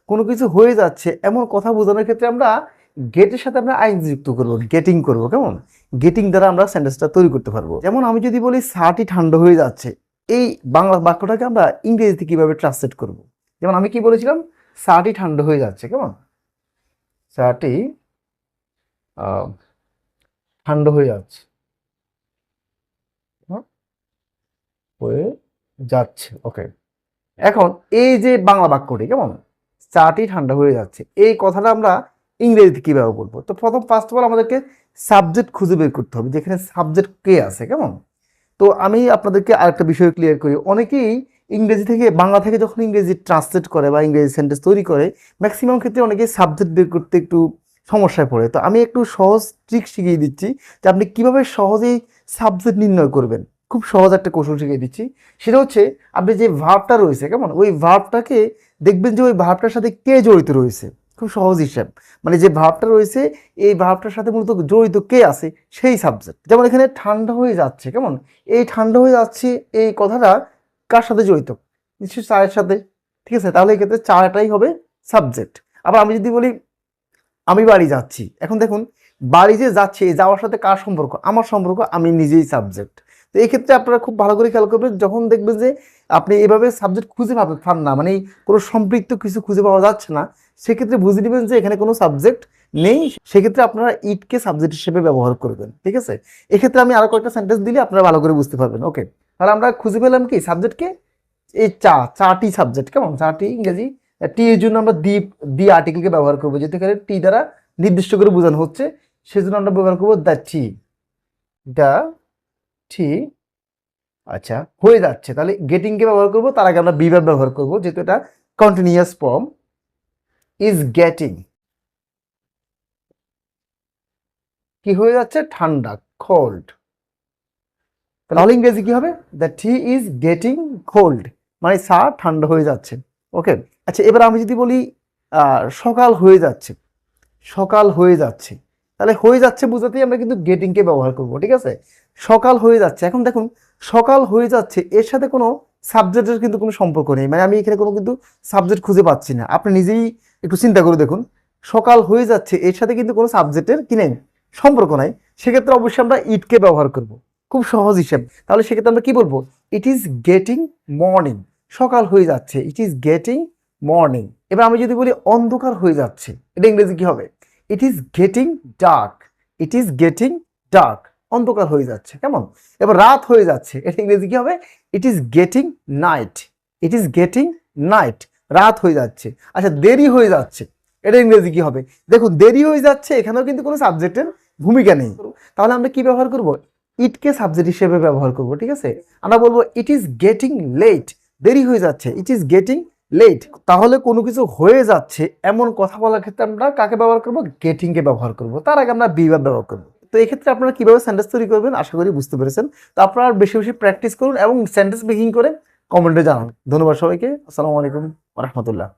কোনো কিছু হয়ে যাচ্ছে এমন কথা বোঝানোর ক্ষেত্রে আমরা গেটের সাথে আমরা আইএনজি যুক্ত করবো, গেটিং করবো। কেমন? গেটিং দ্বারা আমরা সেন্টেন্সটা তৈরি করতে পারবো। যেমন আমি যদি বলি চাটি ঠান্ডা হয়ে যাচ্ছে, এই বাংলা বাক্যটাকে আমরা ইংরেজিতে কিভাবে ট্রান্সলেট করব? যেমন আমি কি বলেছিলাম, চাটি ঠান্ডা হয়ে যাচ্ছে। কেমন? চাটি ঠান্ডা হয়ে যাচ্ছে, হয়ে যাচ্ছে। ওকে, এখন এই যে বাংলা বাক্যটি, কেমন, চাটি ঠান্ডা হয়ে যাচ্ছে, এই কথাটা আমরা ইংরেজিতে কিভাবে বলবো? তো প্রথম ফার্স্ট অফ অল আমাদেরকে সাবজেক্ট খুঁজে বের করতে হবে, যেখানে সাবজেক্ট কে আছে। কেমন? তো আমি আপনাদেরকে আরেকটা বিষয় ক্লিয়ার করি, অনেকেই ইংরেজি থেকে বাংলা থেকে যখন ইংরেজি ট্রান্সলেট করে বা ইংরেজি সেন্টেন্স তৈরি করে, ম্যাক্সিমাম ক্ষেত্রে অনেকেই সাবজেক্ট বের করতে একটু সমস্যায় পড়ে। তো আমি একটু সহজ ট্রিক শিখিয়ে দিচ্ছি যে আপনি কিভাবে সহজেই সাবজেক্ট নির্ণয় করবেন। খুব সহজ একটা কৌশল শিখিয়ে দিচ্ছি, সেটা হচ্ছে আপনি যে ভার্বটা রয়েছে, কেমন, ওই ভার্বটাকে দেখবেন যে ওই ভার্বটার সাথে কে জড়িত রয়েছে। খুব সহজ হিসাব, মানে যে ভার্বটা রয়েছে এই ভার্বটার সাথে মূলত জড়িত কে আছে সেই সাবজেক্ট। যেমন এখানে ঠান্ডা হয়ে যাচ্ছে, কেমন, এই ঠান্ডা হয়ে যাচ্ছে এই কথাটা কার সাথে জড়িত? নিশ্চয়ই চায়ের সাথে। ঠিক আছে, তাহলে এক্ষেত্রে চাটাই হবে সাবজেক্ট। আবার আমি যদি বলি আমি বাড়ি যাচ্ছি, এখন দেখুন বাড়ি যে যাচ্ছে, এই যাওয়ার সাথে কার সম্পর্ক? আমার সম্পর্ক, আমি নিজেই সাবজেক্ট। তো এই ক্ষেত্রে আপনারা খুব ভালো করে খেয়াল করবেন, যখন দেখবেন যে আপনি এভাবে সাবজেক্ট খুঁজে পান না, মানে কোনো সম্পৃক্ত কিছু খুঁজে পাওয়া যাচ্ছে না, সেক্ষেত্রে বুঝে নেবেন যে এখানে কোনো সাবজেক্ট নেই। সেক্ষেত্রে আপনারা ইটকে সাবজেক্ট হিসেবে ব্যবহার করবেন। ঠিক আছে, এক্ষেত্রে আমি আরো কয়েকটা সেন্টেন্স দিলে আপনারা ভালো করে বুঝতে পারবেন। ওকে, তাহলে আমরা খুঁজে পেলাম কি সাবজেক্টকে, এই চাটি সাবজেক্ট। কেমন? চাটি ইংরেজি টি এর জন্য আমরা দি আর্টিকেলকে ব্যবহার করবো, যেহেতু এখানে টি দ্বারা নির্দিষ্ট করে বোঝানো হচ্ছে, সেজন্য আমরা ব্যবহার করবো দ্য টি। আচ্ছা, হয়ে যাচ্ছে, তাহলে গেটিং কে ব্যবহার করবো, তার আগে আমরা বিভার ব্যবহার করবো, যেহেতু এটা কন্টিনিউয়াস ফর্ম। ইজ গেটিং, কি হয়ে যাচ্ছে? ঠান্ডা, কোল্ড। তাহলে ইংরেজি কি হবে? The T is getting cold, মানে চা ঠান্ডা হয়ে যাচ্ছে। ওকে, আচ্ছা, এবার আমি যদি বলি সকাল হয়ে যাচ্ছে, সকাল হয়ে যাচ্ছে, তাহলে হয়ে যাচ্ছে বোঝাতেই আমরা কিন্তু গেটিংকে ব্যবহার করব। ঠিক আছে, সকাল হয়ে যাচ্ছে। এখন দেখুন সকাল হয়ে যাচ্ছে এর সাথে কোনো সাবজেক্টের কিন্তু কোনো সম্পর্ক নেই, মানে আমি এখানে কোনো কিন্তু সাবজেক্ট খুঁজে পাচ্ছি না। আপনি নিজেই একটু চিন্তা করে দেখুন, সকাল হয়ে যাচ্ছে এর সাথে কিন্তু কোনো সাবজেক্টের কি নেই, সম্পর্ক নাই। সেক্ষেত্রে অবশ্যই আমরা ইটকে ব্যবহার করব, খুব সহজ হিসাব। তাহলে সেক্ষেত্রে আমরা কি বলবো? ইট ইজ গেটিং মর্নিং, সকাল হয়ে যাচ্ছে, ইট ইজ গেটিং মর্নিং। এবার আমি যদি বলি অন্ধকার হয়ে যাচ্ছে, এটা ইংরেজি কি হবে? It is getting dark, it is getting dark, অন্ধকার হয়ে যাচ্ছে। কেমন? এবার রাত হয়ে যাচ্ছে, এটা ইংরেজি কি হবে? It is getting night, it is getting night, রাত হয়ে যাচ্ছে। আচ্ছা, দেরি হয়ে যাচ্ছে, এটা ইংরেজি কি হবে? দেখুন দেরি হয়ে যাচ্ছে, এখানেও কিন্তু কোনো সাবজেক্টের ভূমিকা নেই। তাহলে আমরা কি ব্যবহার করব? ইটকে সাবজেক্ট হিসেবে ব্যবহার করব। ঠিক আছে, আমরা বলবো ইট ইজ গেটিং লেট, দেরি হয়ে যাচ্ছে, ইট ইজ গেটিং লেট। তাহলে কোনো কিছু হয়ে যাচ্ছে এমন কথা বলার ক্ষেত্রে আমরা কাকে ব্যবহার করব? গেটিং কে ব্যবহার করব। তার আগে আমরা বি ভার্ব ব্যবহার করব। তো এই ক্ষেত্রে আপনারা কিভাবে সেন্টেন্স তৈরি করবেন আশা করি বুঝতে পেরেছেন। তো আপনারা বেশি বেশি প্র্যাকটিস করুন এবং সেন্টেন্স মেকিং করে কমেন্টে জানান। ধন্যবাদ সবাইকে। আসসালামু আলাইকুম ওয়া রাহমাতুল্লাহ।